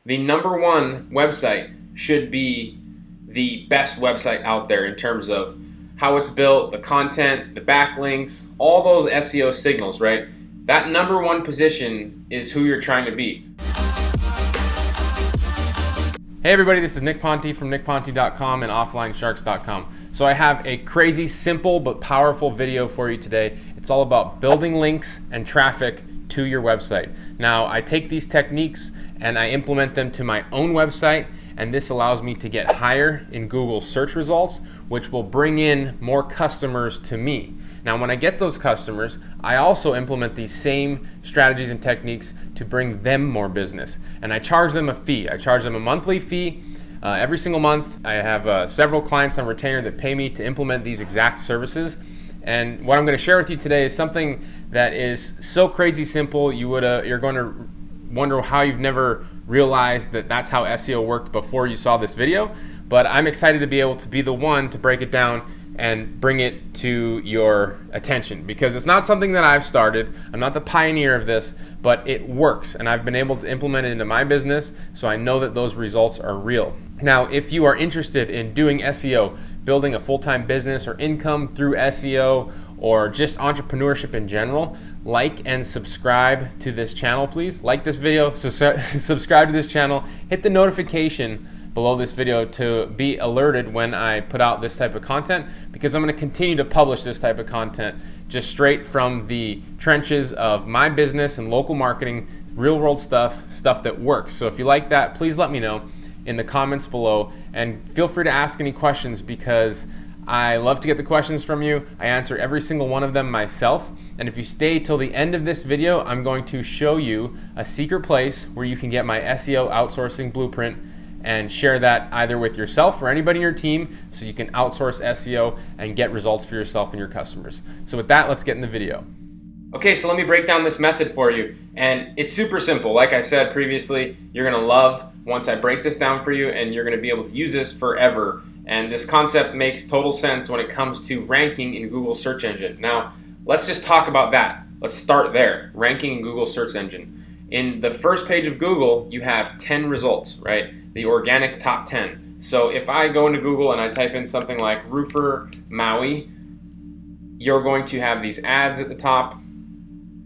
the number one website should be the best website out there in terms of how it's built, the content, the backlinks, all those SEO signals, right? That number one position is who you're trying to be. Hey everybody, this is Nick Ponte from nickponte.com and offlinesharks.com. So I have a crazy, simple, but powerful video for you today. It's all about building links and traffic to your website. Now, I take these techniques and I implement them to my own website, and this allows me to get higher in Google search results, which will bring in more customers to me. Now, when I get those customers, I also implement these same strategies and techniques to bring them more business. And I charge them a fee. I charge them a monthly fee every single month. I have several clients on retainer that pay me to implement these exact services. And what I'm going to share with you today is something that is so crazy simple, you're going to wonder how you've never realized that that's how SEO worked before you saw this video. But I'm excited to be able to be the one to break it down and bring it to your attention, because it's not something that I've started. I'm not the pioneer of this, but it works, and I've been able to implement it into my business, so I know that those results are real. Now, if you are interested in doing SEO, building a full-time business or income through SEO, or just entrepreneurship in general, like and subscribe to this channel, please. Like this video, subscribe to this channel, hit the notification below this video to be alerted when I put out this type of content, because I'm going to continue to publish this type of content just straight from the trenches of my business and local marketing, real world stuff that works. So if you like that, please let me know in the comments below, and feel free to ask any questions, because I love to get the questions from you. I answer every single one of them myself. And if you stay till the end of this video, I'm going to show you a secret place where you can get my SEO outsourcing blueprint and share that either with yourself or anybody in your team, so you can outsource SEO and get results for yourself and your customers. So with that, let's get in the video. Okay, so let me break down this method for you. And it's super simple. Like I said previously, you're gonna love once I break this down for you, and you're gonna be able to use this forever. And this concept makes total sense when it comes to ranking in Google search engine. Now, let's just talk about that. Let's start there, ranking in Google search engine. In the first page of Google, you have 10 results, right? The organic top 10. So if I go into Google and I type in something like roofer Maui, you're going to have these ads at the top.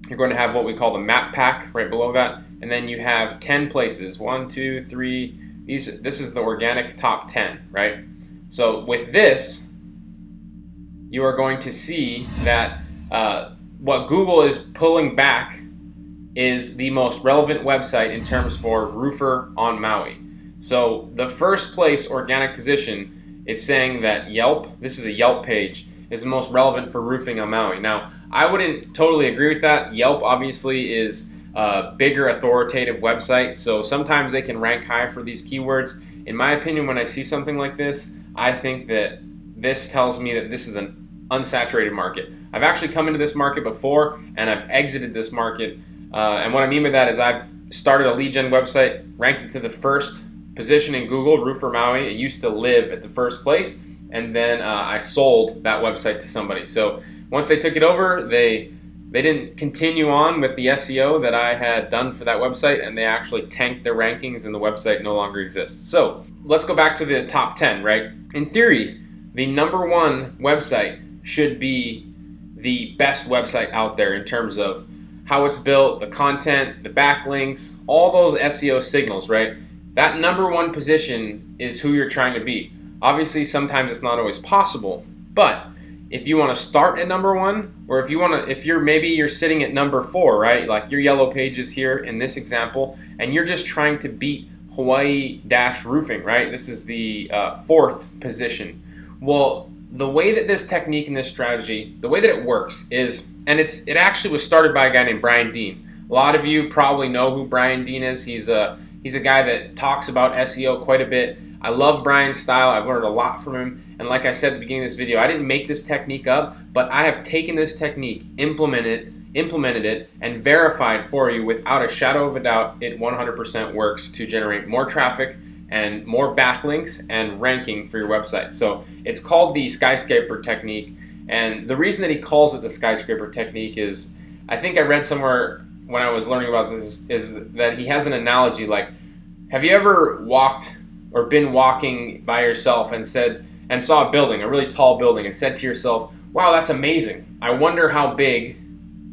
You're going to have what we call the map pack right below that. And then you have 10 places, 1, 2, 3. This is the organic top 10, right? So with this, you are going to see that what Google is pulling back is the most relevant website in terms for roofer on Maui. So the first place organic position, it's saying that Yelp, this is a Yelp page, is the most relevant for roofing on Maui. Now, I wouldn't totally agree with that. Yelp obviously is a bigger authoritative website, so sometimes they can rank high for these keywords. In my opinion, when I see something like this, I think that this tells me that this is an unsaturated market. I've actually come into this market before, and I've exited this market. And what I mean by that is I've started a lead gen website, ranked it to the first position in Google, Roofer Maui. It used to live at the first place, and then I sold that website to somebody. So once they took it over, they didn't continue on with the SEO that I had done for that website, and they actually tanked their rankings, and the website no longer exists. So let's go back to the top 10, right? In theory, the number one website should be the best website out there in terms of how it's built, the content, the backlinks, all those SEO signals, right? That number one position is who you're trying to be. Obviously, sometimes it's not always possible, but if you want to start at number one, or if you're sitting at number 4, right? Like your yellow pages here in this example, and you're just trying to beat Hawaii-roofing, right? This is the 4th position. Well, the way that this technique and this strategy, the way that it works is, and it actually was started by a guy named Brian Dean. A lot of you probably know who Brian Dean is. He's a guy that talks about SEO quite a bit. I love Brian's style. I've learned a lot from him. And like I said at the beginning of this video, I didn't make this technique up, but I have taken this technique, implemented it, and verified for you without a shadow of a doubt it 100% works to generate more traffic and more backlinks and ranking for your website. So it's called the skyscraper technique. And the reason that he calls it the skyscraper technique is, I think I read somewhere when I was learning about this, is that he has an analogy like Have you ever walked or been walking by yourself and saw a building, a really tall building, and said to yourself, wow, that's amazing. I wonder how big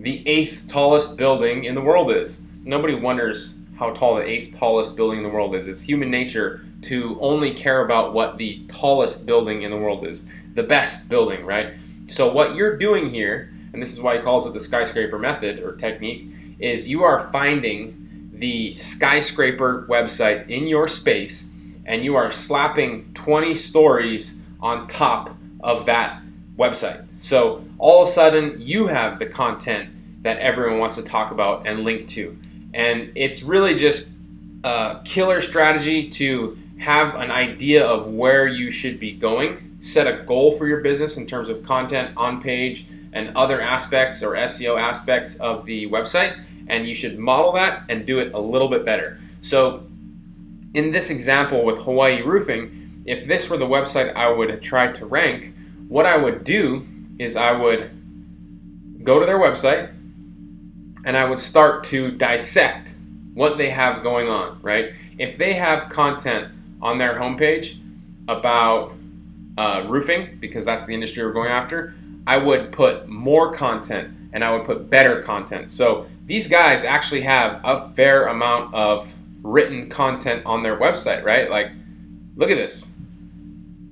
the 8th tallest building in the world is. Nobody wonders how tall the 8th tallest building in the world is. It's human nature to only care about what the tallest building in the world is, the best building, right? So what you're doing here, and this is why he calls it the skyscraper method or technique, is you are finding the skyscraper website in your space and you are slapping 20 stories on top of that website. So all of a sudden you have the content that everyone wants to talk about and link to. And it's really just a killer strategy to have an idea of where you should be going, set a goal for your business in terms of content on page and other aspects or SEO aspects of the website, and you should model that and do it a little bit better. So in this example with Hawaii Roofing, if this were the website I would try to rank, what I would do is I would go to their website and I would start to dissect what they have going on, right? If they have content on their homepage about roofing, because that's the industry we're going after, I would put more content and I would put better content. So these guys actually have a fair amount of written content on their website, right? Like, look at this.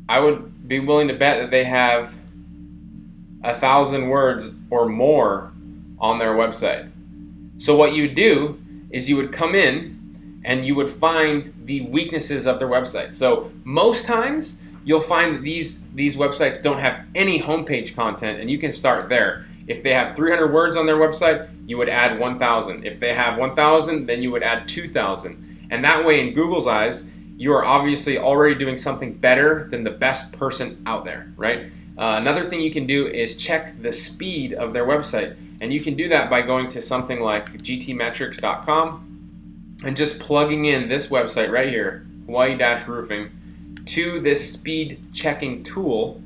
I would be willing to bet that they have 1,000 words or more on their website. So what you would do is you would come in and you would find the weaknesses of their website. So most times you'll find that these websites don't have any homepage content, and you can start there. If they have 300 words on their website, you would add 1,000. If they have 1,000, then you would add 2,000. And that way, in Google's eyes, you are obviously already doing something better than the best person out there, right? Another thing you can do is check the speed of their website. And you can do that by going to something like gtmetrics.com and just plugging in this website right here, Hawaii-Roofing, to this speed checking tool.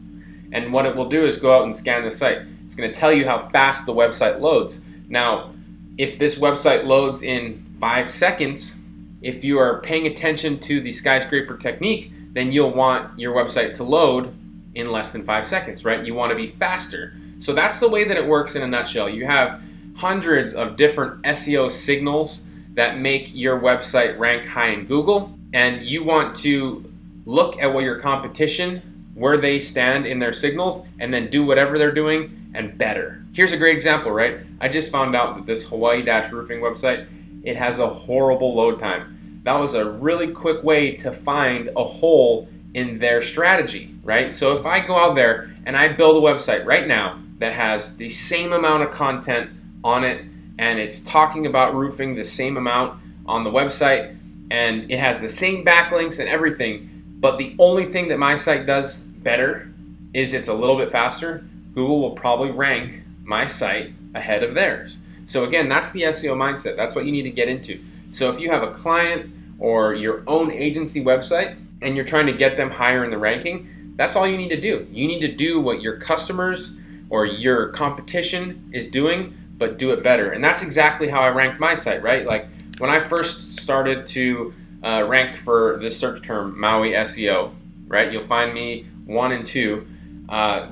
And what it will do is go out and scan the site. It's going to tell you how fast the website loads. Now, if this website loads in 5 seconds, if you are paying attention to the skyscraper technique, then you'll want your website to load in less than 5 seconds, right? You want to be faster. So that's the way that it works in a nutshell. You have hundreds of different SEO signals that make your website rank high in Google, and you want to look at what your competition, where they stand in their signals, and then do whatever they're doing and better. Here's a great example, right? I just found out that this Hawaii-Roofing website, it has a horrible load time. That was a really quick way to find a hole in their strategy, right? So if I go out there and I build a website right now that has the same amount of content on it, and it's talking about roofing the same amount on the website, and it has the same backlinks and everything, but the only thing that my site does better is it's a little bit faster, Google will probably rank my site ahead of theirs. So again, that's the SEO mindset. That's what you need to get into. So if you have a client or your own agency website and you're trying to get them higher in the ranking, that's all you need to do. You need to do what your customers or your competition is doing, but do it better. And that's exactly how I ranked my site, right? Like when I first started to rank for this search term, Maui SEO, right? You'll find me 1 and 2.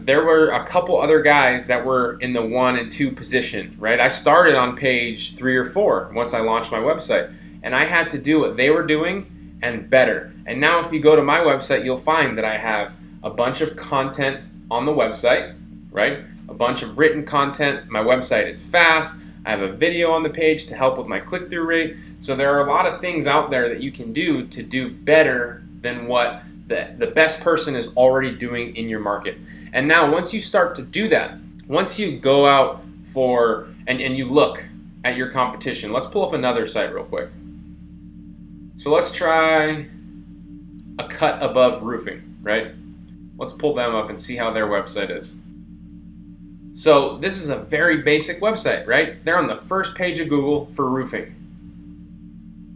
There were a couple other guys that were in the 1 and 2 position, right? I started on page 3 or 4 once I launched my website, and I had to do what they were doing and better. And now if you go to my website, you'll find that I have a bunch of content on the website, right? A bunch of written content. My website is fast. I have a video on the page to help with my click-through rate. So there are a lot of things out there that you can do to do better than what the best person is already doing in your market. And now once you start to do that, once you go out for and you look at your competition, let's pull up another site real quick. So let's try A Cut Above Roofing, right? Let's pull them up and see how their website is. So this is a very basic website, right? They're on the first page of Google for roofing.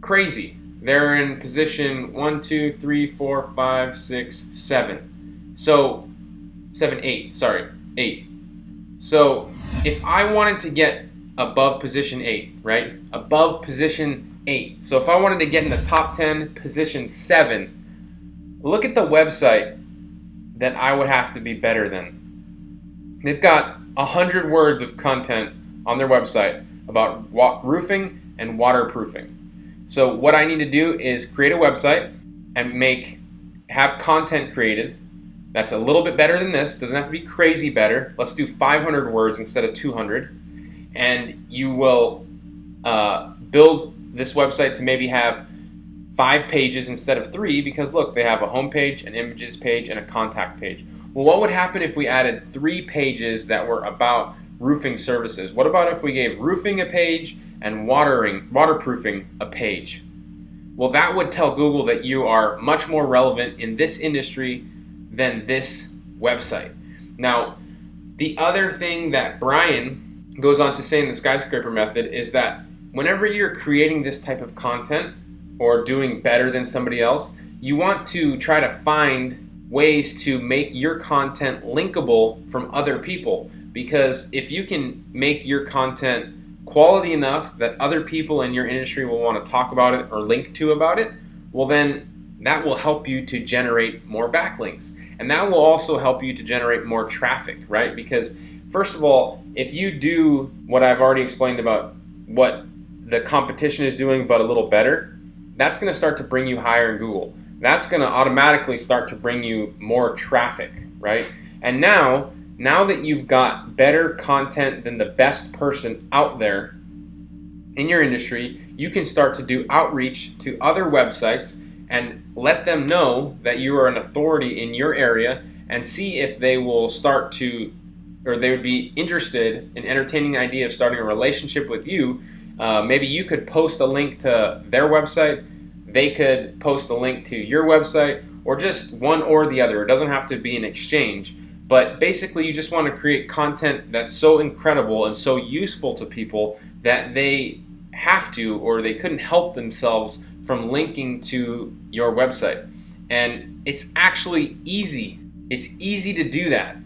Crazy. They're in position 1, 2, 3, 4, 5, 6, 7. So 7, 8. Sorry, 8. So if I wanted to get above position 8, right? Above position 8. So if I wanted to get in the top 10, position 7, look at the website that I would have to be better than. They've got 100 words of content on their website about roofing and waterproofing. So what I need to do is create a website and have content created that's a little bit better than this. Doesn't have to be crazy better. Let's do 500 words instead of 200. And you will build this website to maybe have 5 pages instead of 3, because look, they have a home page, an images page, and a contact page. Well, what would happen if we added 3 pages that were about roofing services? What about if we gave roofing a page and waterproofing a page? Well, that would tell Google that you are much more relevant in this industry than this website. Now, the other thing that Brian goes on to say in the skyscraper method is that whenever you're creating this type of content or doing better than somebody else, you want to try to find ways to make your content linkable from other people. Because if you can make your content quality enough that other people in your industry will want to talk about it or link to about it, well then that will help you to generate more backlinks. And that will also help you to generate more traffic, right? Because first of all, if you do what I've already explained about what the competition is doing but a little better, that's going to start to bring you higher in Google. That's going to automatically start to bring you more traffic, right? And now that you've got better content than the best person out there in your industry, you can start to do outreach to other websites and let them know that you are an authority in your area, and see if they will start to, or they would be interested in entertaining the idea of starting a relationship with you. Maybe you could post a link to their website, they could post a link to your website, or just one or the other. It doesn't have to be an exchange. But basically, you just want to create content that's so incredible and so useful to people that they have to, or they couldn't help themselves from linking to your website. And it's actually easy. It's easy to do that.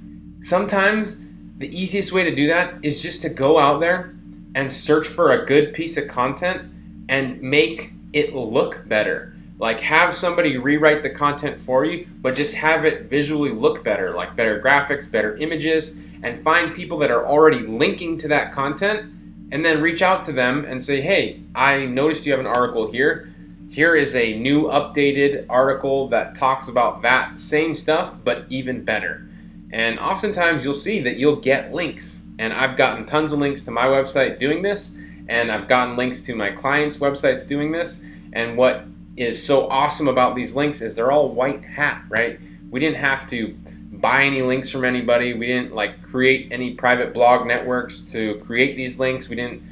Sometimes the easiest way to do that is just to go out there and search for a good piece of content and make it look better. Like, have somebody rewrite the content for you, but just have it visually look better, like better graphics, better images, and find people that are already linking to that content, and then reach out to them and say, hey, I noticed you have an article here. Here is a new updated article that talks about that same stuff, but even better. And oftentimes you'll see that you'll get links. And I've gotten tons of links to my website doing this, and I've gotten links to my clients' websites doing this. And what is so awesome about these links is they're all white hat, right? We didn't have to buy any links from anybody. We didn't create any private blog networks to create these links. We didn't,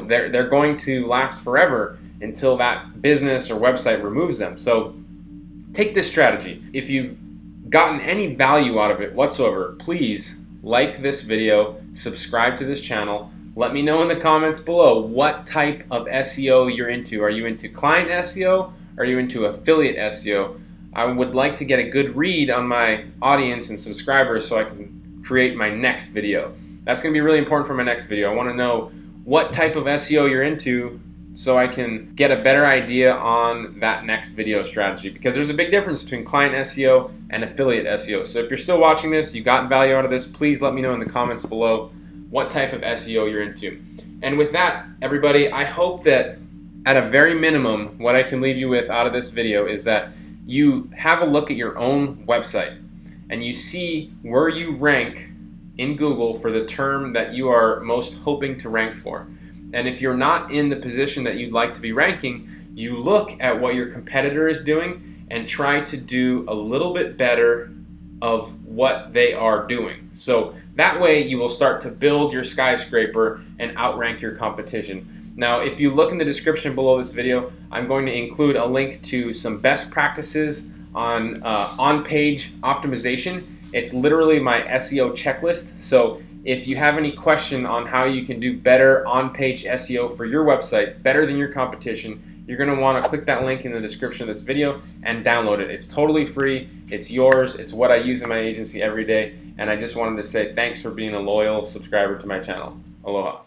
they're going to last forever until that business or website removes them. So take this strategy. If you've gotten any value out of it whatsoever, please like this video, subscribe to this channel. Let me know in the comments below what type of SEO you're into. Are you into client SEO? Are you into affiliate SEO? I would like to get a good read on my audience and subscribers so I can create my next video. That's going to be really important for my next video. I want to know what type of SEO you're into so I can get a better idea on that next video strategy, because there's a big difference between client SEO and affiliate SEO. So if you're still watching this, you got value out of this, please let me know in the comments below what type of SEO you're into. And with that, everybody, I hope that at a very minimum, what I can leave you with out of this video is that you have a look at your own website and you see where you rank in Google for the term that you are most hoping to rank for. And if you're not in the position that you'd like to be ranking, you look at what your competitor is doing and try to do a little bit better of what they are doing. So that way you will start to build your skyscraper and outrank your competition. Now, if you look in the description below this video, I'm going to include a link to some best practices on on-page optimization. It's literally my SEO checklist. So if you have any question on how you can do better on-page SEO for your website, better than your competition, you're going to want to click that link in the description of this video and download it. It's totally free. It's yours. It's what I use in my agency every day. And I just wanted to say thanks for being a loyal subscriber to my channel. Aloha.